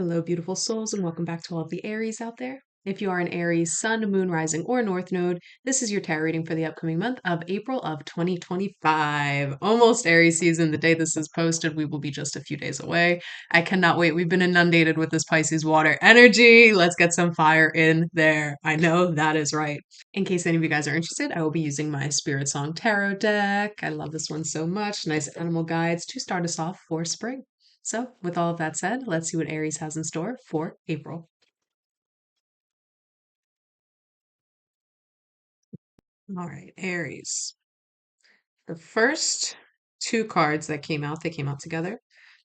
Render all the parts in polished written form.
Hello, beautiful souls, and welcome back to all of the Aries out there. If you are an Aries, Sun, Moon, Rising, or North Node, this is your tarot reading for the upcoming month of April of 2025. Almost Aries season. The day this is posted, we will be just a few days away. I cannot wait. We've been inundated with this Pisces water energy. Let's get some fire in there. I know that is right. In case any of you guys are interested, I will be using my Spirit Song Tarot deck. I love this one so much. Nice animal guides to start us off for spring. So, with all of that said, let's see what Aries has in store for April. All right, Aries. The first two cards that came out, they came out together.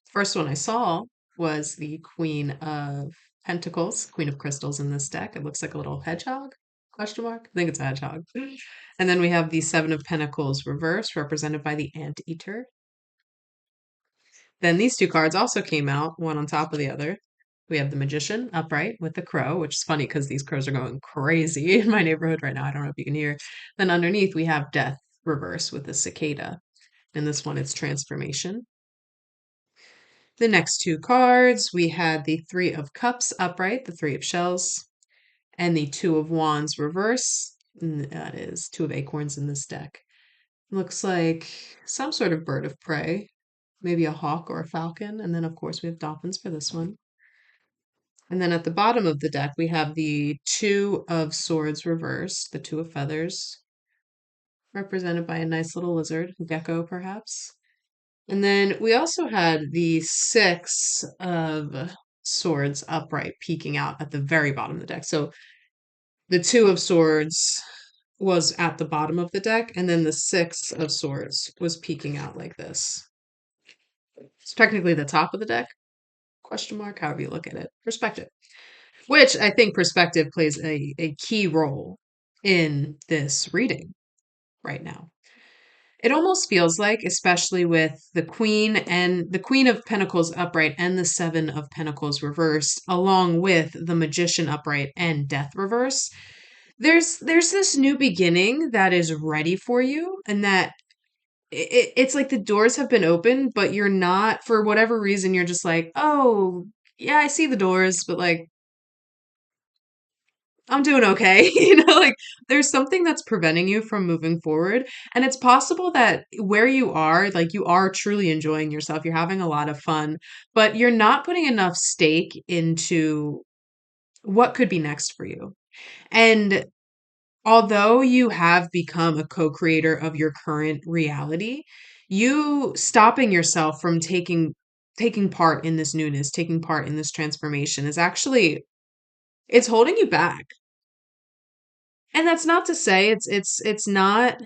The first one I saw was the Queen of Pentacles, Queen of Crystals in this deck. It looks like a little hedgehog, question mark? I think it's a hedgehog. And then we have the Seven of Pentacles reversed, represented by the Anteater. Then these two cards also came out, one on top of the other. We have the Magician upright with the crow, which is funny because these crows are going crazy in my neighborhood right now. I don't know if you can hear. Then underneath, we have Death reverse with the cicada. And this one is Transformation. The next two cards, we had the Three of Cups upright, the Three of Shells, and the Two of Wands reverse. And that is Two of Acorns in this deck. Looks like some sort of bird of prey, maybe a hawk or a falcon. And then, of course, we have dolphins for this one. And then at the bottom of the deck, we have the Two of Swords reversed, the Two of Feathers, represented by a nice little lizard, gecko perhaps. And then we also had the Six of Swords upright peeking out at the very bottom of the deck. So the Two of Swords was at the bottom of the deck, and then the Six of Swords was peeking out like this. It's technically the top of the deck, question mark, however you look at it. Perspective. Which I think perspective plays a key role in this reading right now. It almost feels like, especially with the Queen of Pentacles upright and the Seven of Pentacles reversed, along with the Magician upright and Death reverse, there's this new beginning that is ready for you, and that it's like the doors have been opened, but you're not, for whatever reason, you're just like, oh, yeah, I see the doors, but like, I'm doing okay. Like there's something that's preventing you from moving forward. And it's possible that where you are, like you are truly enjoying yourself, you're having a lot of fun, but you're not putting enough stake into what could be next for you. And although you have become a co-creator of your current reality, you stopping yourself from taking part in this newness, taking part in this transformation is actually, it's holding you back. And that's not to say it's not,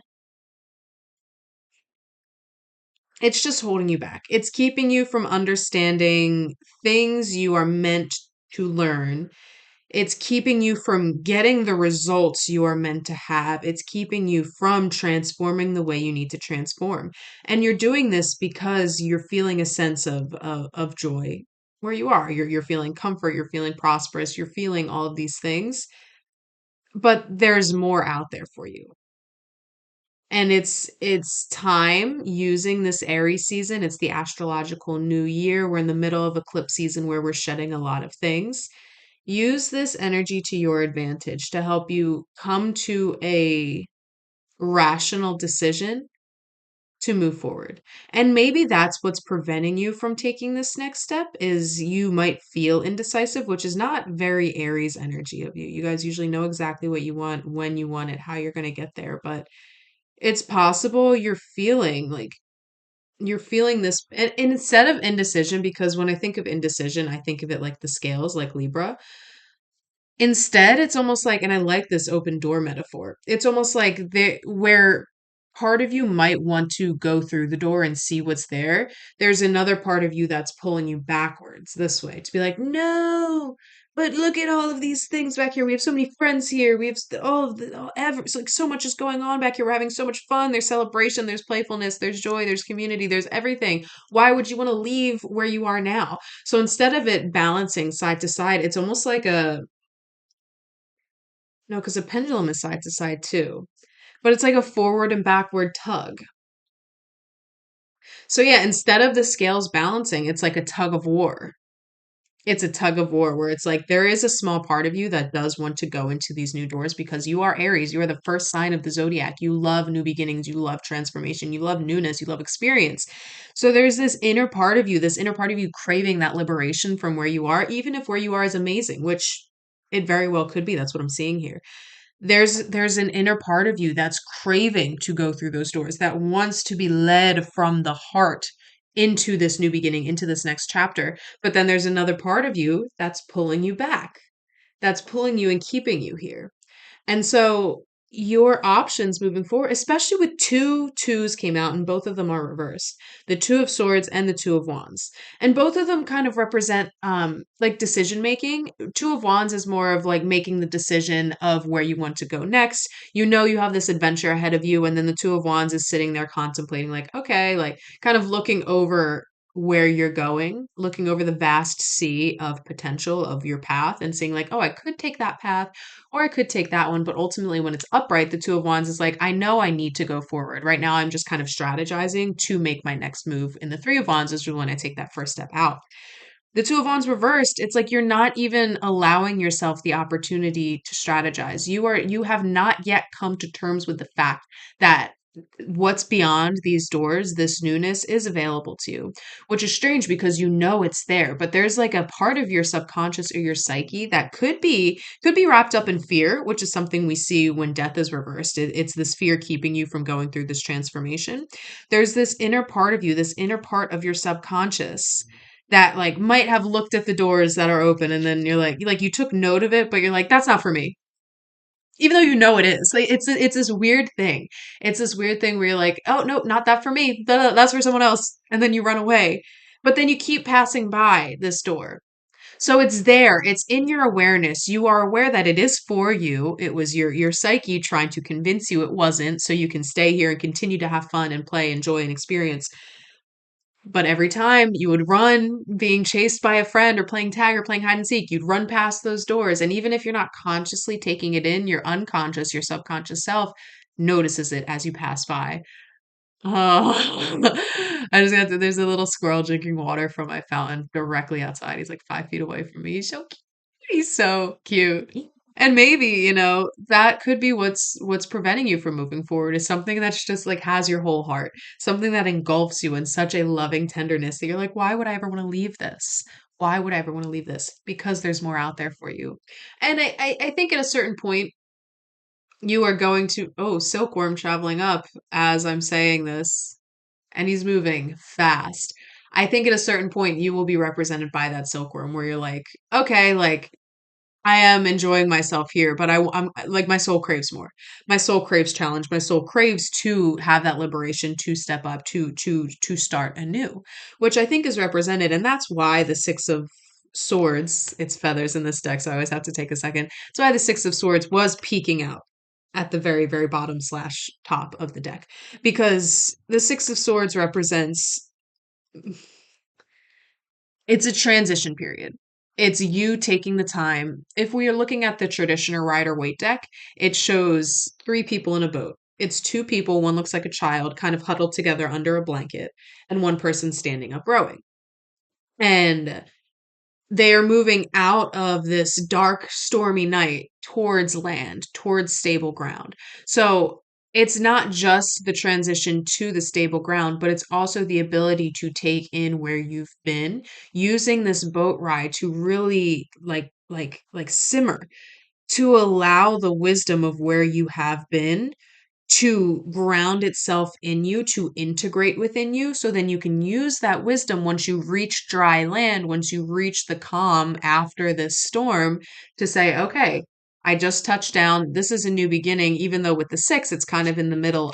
it's just holding you back. It's keeping you from understanding things you are meant to learn. It's keeping you from getting the results you are meant to have. It's keeping you from transforming the way you need to transform. And you're doing this because you're feeling a sense of joy where you are. You're feeling comfort, you're feeling prosperous, you're feeling all of these things, but there's more out there for you. And it's time using this Aries season. It's the astrological new year. We're in the middle of eclipse season where we're shedding a lot of things. Use this energy to your advantage to help you come to a rational decision to move forward. And maybe that's what's preventing you from taking this next step, is you might feel indecisive, which is not very Aries energy of you. You guys usually know exactly what you want, when you want it, how you're going to get there, but it's possible you're feeling this, and instead of indecision, because when I think of indecision, I think of it like the scales, like Libra. Instead, it's almost like, and I like this open door metaphor. It's almost like where part of you might want to go through the door and see what's there. There's another part of you that's pulling you backwards this way to be like, no, but look at all of these things back here. We have so many friends here. We have all of the, all, ever, it's like so much is going on back here. We're having so much fun. There's celebration, there's playfulness, there's joy, there's community, there's everything. Why would you want to leave where you are now? So instead of it balancing side to side, it's almost like a, no, because a pendulum is side to side too. But it's like a forward and backward tug. So yeah, instead of the scales balancing, it's like a tug of war. It's a tug of war where it's like there is a small part of you that does want to go into these new doors because you are Aries. You are the first sign of the zodiac. You love new beginnings. You love transformation. You love newness. You love experience. So there's this inner part of you, this inner part of you craving that liberation from where you are, even if where you are is amazing, which it very well could be. That's what I'm seeing here. There's an inner part of you that's craving to go through those doors, that wants to be led from the heart into this new beginning, into this next chapter. But then there's another part of you that's pulling you back, that's pulling you and keeping you here. And so your options moving forward, especially with two twos came out and both of them are reversed, the two of swords and the two of wands. And both of them kind of represent like decision making. Two of wands is more of like making the decision of where you want to go next. You know you have this adventure ahead of you, and then the two of wands is sitting there contemplating like, okay, like kind of looking over where you're going, looking over the vast sea of potential of your path and seeing like, oh, I could take that path or I could take that one. But ultimately, when it's upright, the Two of Wands is like, I know I need to go forward. Right now, I'm just kind of strategizing to make my next move. And the Three of Wands is when I take that first step out. The Two of Wands reversed, it's like you're not even allowing yourself the opportunity to strategize. You have not yet come to terms with the fact that what's beyond these doors, this newness is available to you, which is strange because you know it's there, but there's like a part of your subconscious or your psyche that could be wrapped up in fear, which is something we see when death is reversed. It's this fear keeping you from going through this transformation. There's this inner part of you, this inner part of your subconscious that like might have looked at the doors that are open and then you're like you took note of it, but you're like, that's not for me, even though you know it is. Like it's this weird thing. It's this weird thing where you're like, oh nope, not that for me. That's for someone else, and then you run away. But then you keep passing by this door. So it's there. It's in your awareness. You are aware that it is for you. It was your psyche trying to convince you it wasn't, so you can stay here and continue to have fun and play, enjoy, and experience. But every time you would run being chased by a friend or playing tag or playing hide and seek, you'd run past those doors. And even if you're not consciously taking it in, your unconscious, your subconscious self notices it as you pass by. Oh, I just got to, there's a little squirrel drinking water from my fountain directly outside. He's like 5 feet away from me. He's so cute. He's so cute. And maybe, that could be what's preventing you from moving forward is something that's just like has your whole heart, something that engulfs you in such a loving tenderness that you're like, why would I ever want to leave this? Why would I ever want to leave this? Because there's more out there for you. And I think at a certain point, you are going to, oh, silkworm traveling up as I'm saying this, and he's moving fast. I think at a certain point, you will be represented by that silkworm where you're like, okay, like I am enjoying myself here, but am like my soul craves more. My soul craves challenge. My soul craves to have that liberation, to step up, to start anew, which I think is represented, and that's why the Six of Swords. It's feathers in this deck, so I always have to take a second. That's why the Six of Swords was peeking out at the very, very bottom slash top of the deck, because the Six of Swords represents it's a transition period. It's you taking the time. If we are looking at the traditional rider weight deck, it shows three people in a boat. It's two people, one looks like a child, kind of huddled together under a blanket, and one person standing up rowing. And they are moving out of this dark, stormy night towards land, towards stable ground. So it's not just the transition to the stable ground, but it's also the ability to take in where you've been, using this boat ride to really like simmer, to allow the wisdom of where you have been to ground itself in you, to integrate within you, so then you can use that wisdom once you reach dry land, once you reach the calm after this storm, to say, okay, I just touched down. This is a new beginning, even though with the six, it's kind of in the middle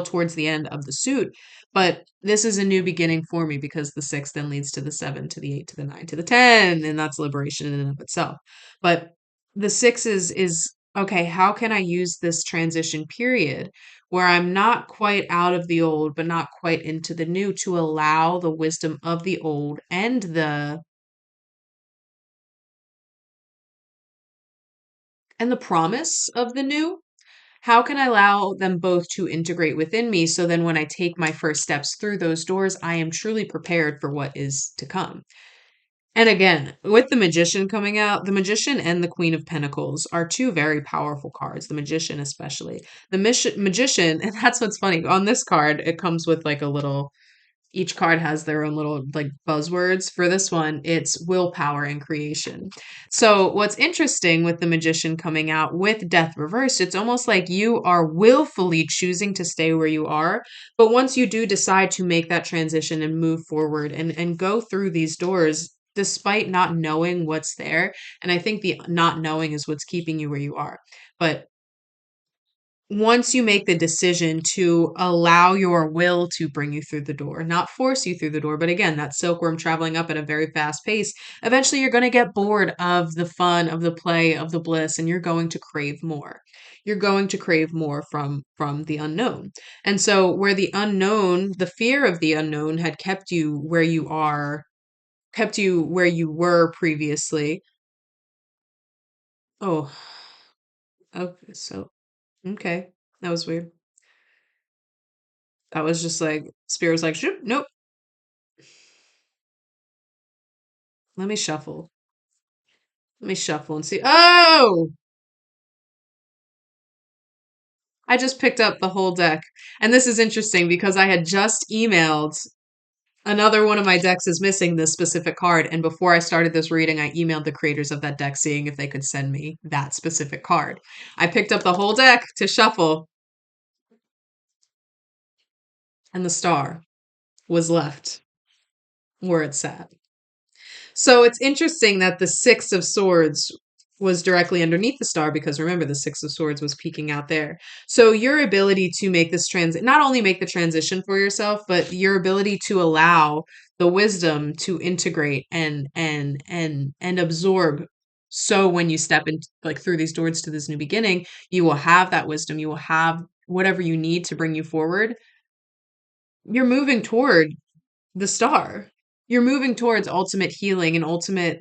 towards the end of the suit. But this is a new beginning for me because the six then leads to the seven, to the eight, to the nine, to the 10, and that's liberation in and of itself. But the six is okay, how can I use this transition period where I'm not quite out of the old, but not quite into the new, to allow the wisdom of the old and the promise of the new? How can I allow them both to integrate within me so then when I take my first steps through those doors, I am truly prepared for what is to come? And again, with the Magician coming out, the Magician and the Queen of Pentacles are two very powerful cards, the Magician especially. The Magician, and that's what's funny. On this card, it comes with like a little, each card has their own little like buzzwords. For this one, it's willpower and creation. So, what's interesting with the Magician coming out with Death reversed, it's almost like you are willfully choosing to stay where you are. But once you do decide to make that transition and move forward and go through these doors, despite not knowing what's there, and I think the not knowing is what's keeping you where you are. But once you make the decision to allow your will to bring you through the door, not force you through the door, but again, that silkworm traveling up at a very fast pace, eventually you're going to get bored of the fun, of the play, of the bliss, and you're going to crave more. You're going to crave more from the unknown. And so where the unknown, the fear of the unknown had kept you where you are, kept you where you were previously. Oh, okay, so okay. That was weird. That was just like Spirit was like, shoot, nope. Let me shuffle. Let me shuffle and see. Oh, I just picked up the whole deck. And this is interesting because I had just emailed another one of my decks is missing this specific card. And before I started this reading, I emailed the creators of that deck seeing if they could send me that specific card. I picked up the whole deck to shuffle, and the star was left where it sat. So it's interesting that the Six of Swords was directly underneath the star because remember, the Six of Swords was peeking out there. So your ability to make this transit, not only make the transition for yourself, but your ability to allow the wisdom to integrate and absorb. So when you step in like through these doors to this new beginning, you will have that wisdom, you will have whatever you need to bring you forward. You're moving toward the star. You're moving towards ultimate healing and ultimate.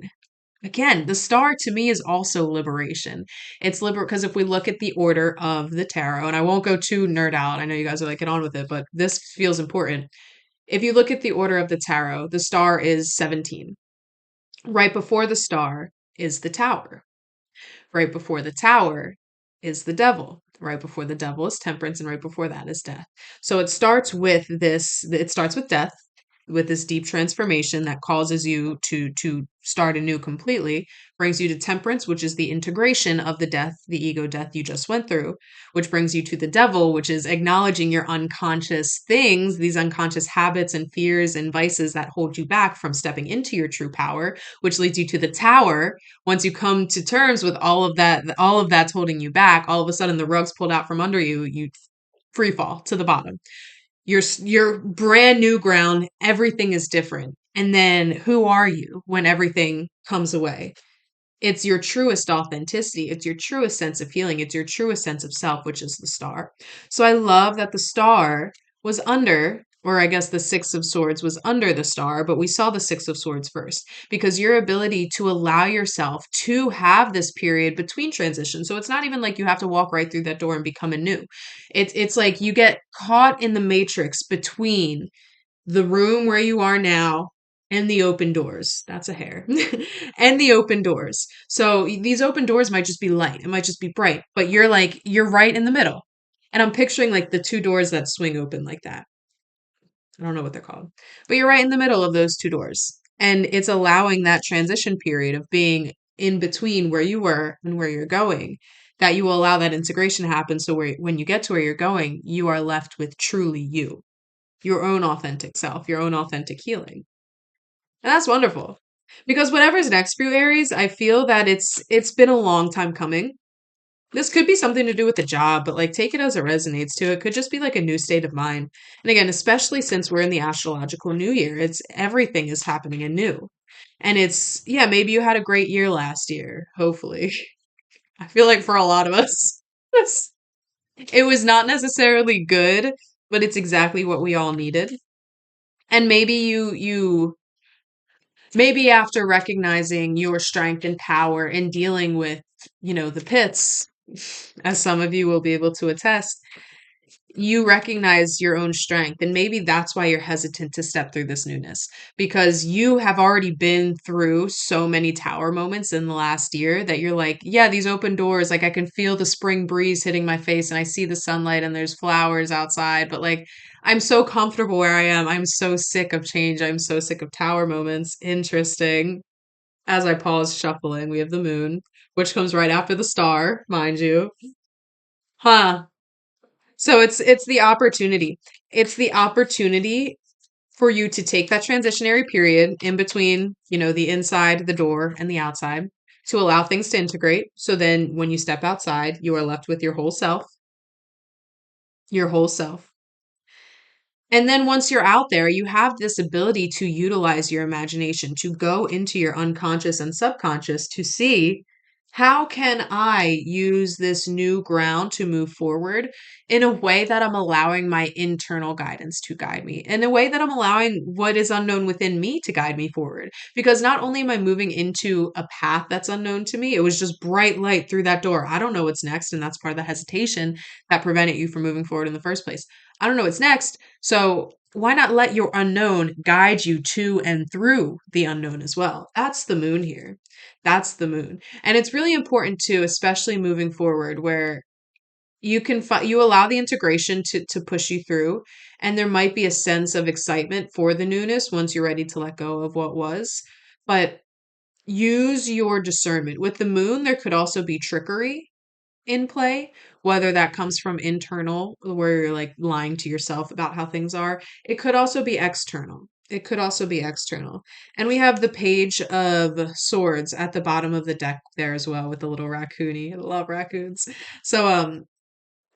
Again, the star to me is also liberation. It's because if we look at the order of the tarot, and I won't go too nerd out, I know you guys are like, get on with it, but this feels important. If you look at the order of the tarot, the star is 17. Right before the star is the tower. Right before the tower is the devil. Right before the devil is temperance, and right before that is death. So it starts with this, it starts with death, with this deep transformation that causes you to start anew completely, brings you to temperance, which is the integration of the death, the ego death you just went through, which brings you to the devil, which is acknowledging your unconscious things, these unconscious habits and fears and vices that hold you back from stepping into your true power, which leads you to the tower. Once you come to terms with all of that's holding you back, all of a sudden the rug's pulled out from under you, you free fall to the bottom. You're brand new ground, everything is different. And then who are you when everything comes away? It's your truest authenticity. It's your truest sense of feeling. It's your truest sense of self, which is the star. So I love that the star was under, or I guess the Six of Swords was under the star, but we saw the Six of Swords first because your ability to allow yourself to have this period between transitions. So it's not even like you have to walk right through that door and become anew. It's like you get caught in the matrix between the room where you are now and the open doors. That's a hair. And the open doors. So these open doors might just be light. It might just be bright, but you're right in the middle. And I'm picturing like the two doors that swing open like that. I don't know what they're called, but you're right in the middle of those two doors. And it's allowing that transition period of being in between where you were and where you're going, that you will allow that integration to happen. So when you get to where you're going, you are left with truly you, your own authentic self, your own authentic healing. And that's wonderful. Because whatever's next for you, Aries, I feel that it's been a long time coming. This could be something to do with the job, but like take it as it resonates to. It could just be like a new state of mind. And again, especially since we're in the astrological new year, it's everything is happening anew. And it's, yeah, maybe you had a great year last year, hopefully. I feel like for a lot of us, it was not necessarily good, but it's exactly what we all needed. And maybe maybe after recognizing your strength and power and dealing with, the pits, as some of you will be able to attest, you recognize your own strength. And maybe that's why you're hesitant to step through this newness because you have already been through so many tower moments in the last year that you're like, yeah, these open doors, like I can feel the spring breeze hitting my face and I see the sunlight and there's flowers outside. But like, I'm so comfortable where I am. I'm so sick of change. I'm so sick of tower moments. Interesting. As I pause shuffling, we have the moon, which comes right after the star, mind you. Huh. So it's the opportunity. It's the opportunity for you to take that transitionary period in between, the inside, the door, and the outside to allow things to integrate. So then when you step outside, you are left with your whole self. And then once you're out there, you have this ability to utilize your imagination, to go into your unconscious and subconscious to see how can I use this new ground to move forward in a way that I'm allowing my internal guidance to guide me, in a way that I'm allowing what is unknown within me to guide me forward. Because not only am I moving into a path that's unknown to me, it was just bright light through that door. I don't know what's next. And that's part of the hesitation that prevented you from moving forward in the first place. I don't know what's next. So why not let your unknown guide you to and through the unknown as well? That's the moon here. That's the moon. And it's really important too, especially moving forward, where you allow the integration to push you through, and there might be a sense of excitement for the newness once you're ready to let go of what was. But use your discernment. With the moon, there could also be trickery in play, whether that comes from internal, where you're like lying to yourself about how things are. It could also be external. It could also be external. And we have the page of swords at the bottom of the deck there as well with the little raccoony. I love raccoons. So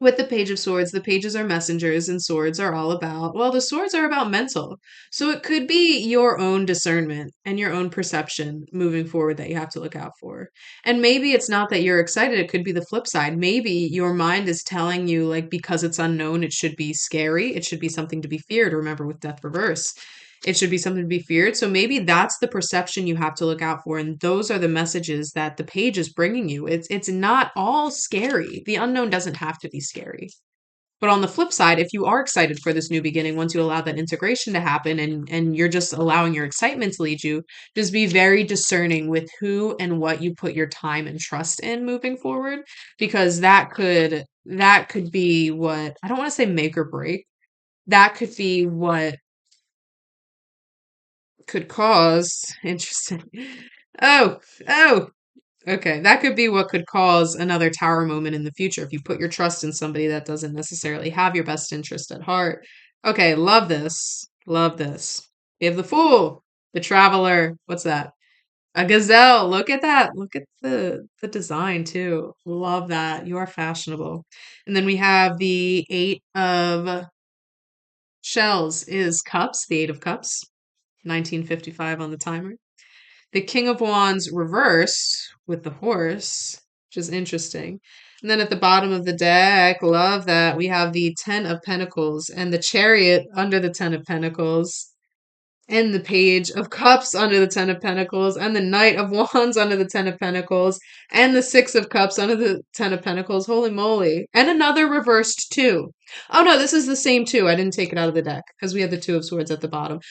with the Page of Swords, the pages are messengers and swords are all about, well, the swords are about mental. So it could be your own discernment and your own perception moving forward that you have to look out for. And maybe it's not that you're excited, it could be the flip side. Maybe your mind is telling you, like, because it's unknown, it should be scary, it should be something to be feared. Remember, with Death Reverse, it should be something to be feared. So maybe that's the perception you have to look out for. And those are the messages that the page is bringing you. It's not all scary. The unknown doesn't have to be scary. But on the flip side, if you are excited for this new beginning, once you allow that integration to happen and you're just allowing your excitement to lead you, just be very discerning with who and what you put your time and trust in moving forward, because that could be what, I don't want to say make or break. That could be what could cause interesting. Oh, oh, okay. That could be what could cause another tower moment in the future if you put your trust in somebody that doesn't necessarily have your best interest at heart. Okay, love this. Love this. We have the fool, the traveler. What's that? A gazelle. Look at that. Look at the design too. Love that. You are fashionable. And then we have the eight of shells is cups, the eight of cups. 1955 on the timer. The King of Wands reversed with the horse, which is interesting. And then at the bottom of the deck, love that we have the Ten of Pentacles and the Chariot under the Ten of Pentacles and the Page of Cups under the Ten of Pentacles, and the Knight of Wands under the Ten of Pentacles, and the Six of Cups under the Ten of Pentacles. Holy moly. And another reversed two. Oh no, this is the same two. I didn't take it out of the deck because we had the Two of Swords at the bottom.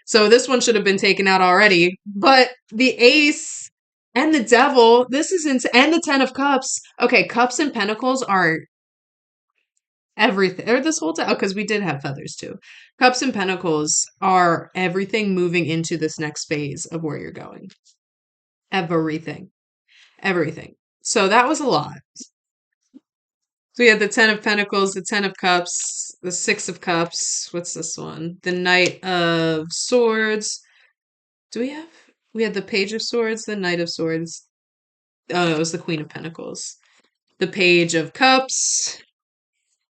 So this one should have been taken out already. But the Ace and the Devil, this is and the Ten of Cups. Okay, Cups and Pentacles are everything, or this whole time, because we did have feathers too. Cups and Pentacles are everything moving into this next phase of where you're going. Everything. Everything. So that was a lot. So we had the Ten of Pentacles, the Ten of Cups, the Six of Cups. What's this one? The Knight of Swords. Do we have? We had the Page of Swords, the Knight of Swords. Oh, no, it was the Queen of Pentacles. The Page of Cups,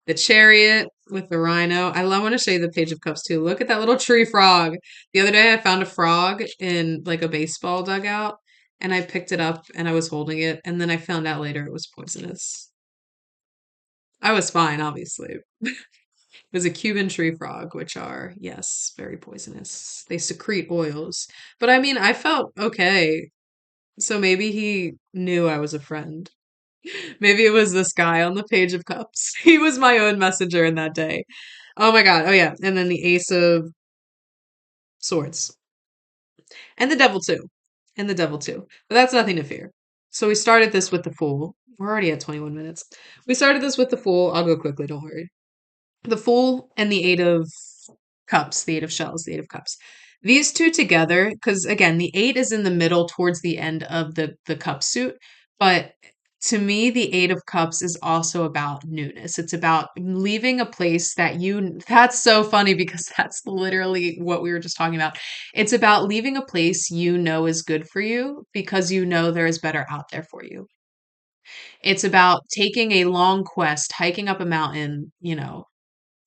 the Chariot with the Rhino. Want to show you the Page of Cups too. Look at that little tree frog. The other day I found a frog in like a baseball dugout and I picked it up and I was holding it and then I found out later it was poisonous. I was fine, obviously. It was a Cuban tree frog, which are, yes, very poisonous. They secrete oils. But I mean, I felt okay. So maybe he knew I was a friend. Maybe it was this guy on the Page of Cups. He was my own messenger in that day. Oh my God. Oh yeah. And then the Ace of Swords. And the Devil too. And the Devil too. But that's nothing to fear. So we started this with the Fool. We're already at 21 minutes. We started this with the Fool. I'll go quickly, don't worry. The Fool and the Eight of Cups, the Eight of Shells, the Eight of Cups. These two together, because again, the eight is in the middle towards the end of the cup suit, but to me, the Eight of Cups is also about newness. It's about leaving a place that that's so funny because that's literally what we were just talking about. It's about leaving a place you know is good for you because you know there is better out there for you. It's about taking a long quest, hiking up a mountain,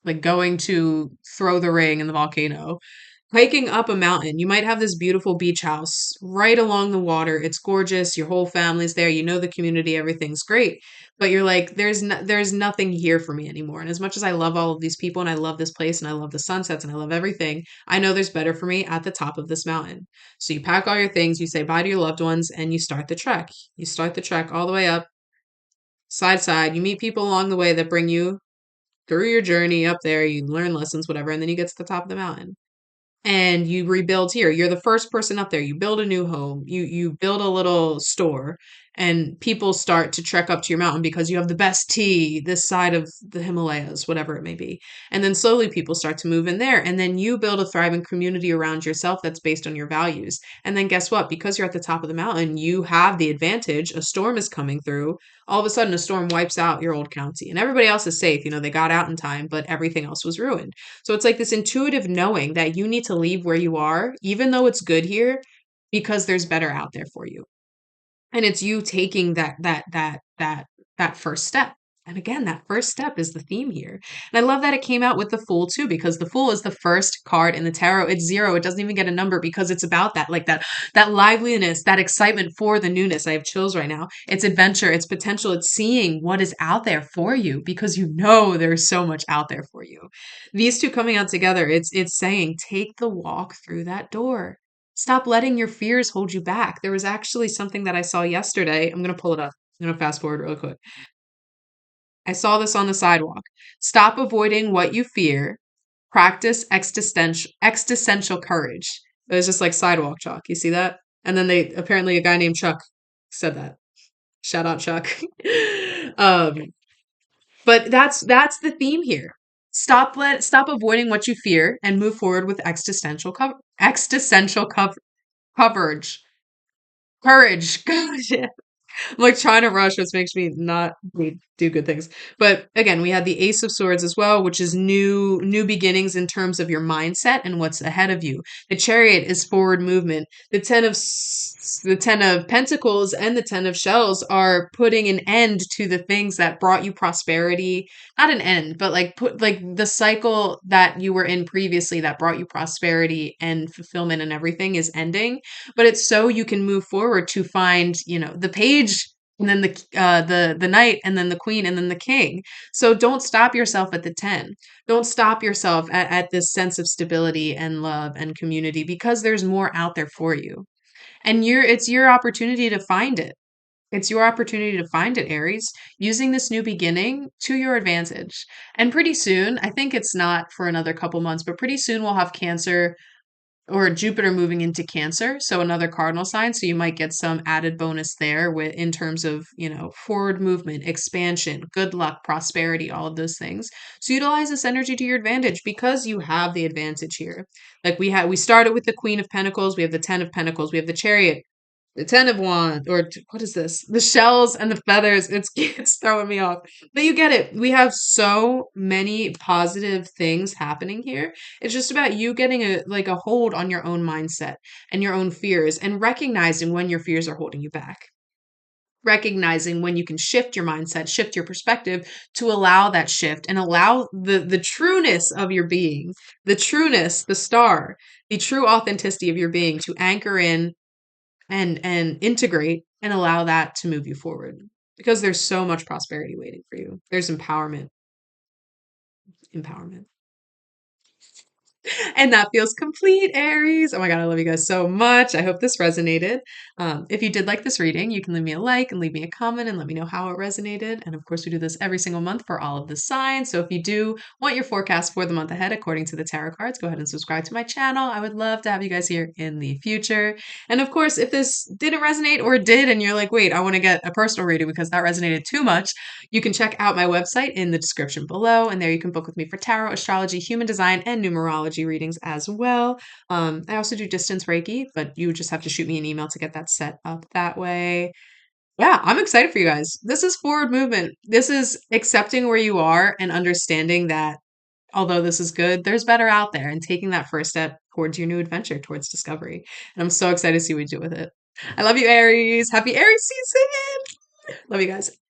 like going to throw the ring in the volcano, hiking up a mountain. You might have this beautiful beach house right along the water. It's gorgeous. Your whole family's there. You know the community. Everything's great. But you're like, there's nothing here for me anymore. And as much as I love all of these people and I love this place and I love the sunsets and I love everything, I know there's better for me at the top of this mountain. So you pack all your things, you say bye to your loved ones, and you start the trek. You start the trek all the way up, side. You meet people along the way that bring you through your journey up there, you learn lessons, whatever, and then you get to the top of the mountain and you rebuild here. You're the first person up there. You build a new home. You build a little store and people start to trek up to your mountain because you have the best tea this side of the Himalayas, whatever it may be. And then slowly people start to move in there and then you build a thriving community around yourself that's based on your values. And then guess what? Because you're at the top of the mountain, you have the advantage. A storm is coming through. All of a sudden a storm wipes out your old county and everybody else is safe. They got out in time, but everything else was ruined. So it's like this intuitive knowing that you need to leave where you are, even though it's good here, because there's better out there for you. And it's you taking that first step. And again, that first step is the theme here. And I love that it came out with the Fool too, because the Fool is the first card in the tarot. It's zero. It doesn't even get a number because it's about that, like that liveliness, that excitement for the newness. I have chills right now. It's adventure, it's potential, it's seeing what is out there for you because you know there's so much out there for you. These two coming out together, it's saying take the walk through that door. Stop letting your fears hold you back. There was actually something that I saw yesterday. I'm going to pull it up. I'm going to fast forward real quick. I saw this on the sidewalk. Stop avoiding what you fear. Practice existential courage. It was just like sidewalk chalk. You see that? And then apparently a guy named Chuck said that. Shout out Chuck. um, but that's the theme here. Stop avoiding what you fear and move forward with existential coverage. Courage. Gosh, I'm like trying to rush, which makes me not do good things. But again, we had the Ace of Swords as well, which is new beginnings in terms of your mindset and what's ahead of you. The Chariot is forward movement. The Ten of Pentacles and the Ten of Shells are putting an end to the things that brought you prosperity. Not an end, but like put like the cycle that you were in previously that brought you prosperity and fulfillment and everything is ending, but it's so you can move forward to find, the page and then the knight and then the queen and then the king. So don't stop yourself at the 10. Don't stop yourself at this sense of stability and love and community because there's more out there for you. And it's your opportunity to find it. It's your opportunity to find it, Aries, using this new beginning to your advantage. And pretty soon, I think it's not for another couple months, but pretty soon we'll have Cancer or Jupiter moving into Cancer, so another cardinal sign. So you might get some added bonus there with in terms of, forward movement, expansion, good luck, prosperity, all of those things. So utilize this energy to your advantage because you have the advantage here. Like we started with the Queen of Pentacles, we have the 10 of Pentacles, we have the Chariot, the 10 of Wands, or what is this? The shells and the feathers. It's throwing me off. But you get it. We have so many positive things happening here. It's just about you getting a hold on your own mindset and your own fears and recognizing when your fears are holding you back. Recognizing when you can shift your mindset, shift your perspective to allow that shift and allow the trueness of your being, the trueness, the star, the true authenticity of your being to anchor in and integrate and allow that to move you forward because there's so much prosperity waiting for you. There's empowerment. And that feels complete, Aries. Oh my God, I love you guys so much. I hope this resonated. If you did like this reading, you can leave me a like and leave me a comment and let me know how it resonated. And of course, we do this every single month for all of the signs. So if you do want your forecast for the month ahead according to the tarot cards, go ahead and subscribe to my channel. I would love to have you guys here in the future. And of course, if this didn't resonate or it did, and you're like, wait, I want to get a personal reading because that resonated too much, you can check out my website in the description below, and there you can book with me for tarot, astrology, human design, and numerology readings as well. I also do distance Reiki, but you just have to shoot me an email to get that set up that way. Yeah, I'm excited for you guys. This is forward movement. This is accepting where you are and understanding that although this is good, there's better out there and taking that first step towards your new adventure, towards discovery. And I'm so excited to see what you do with it. I love you, Aries. Happy Aries season. Love you guys.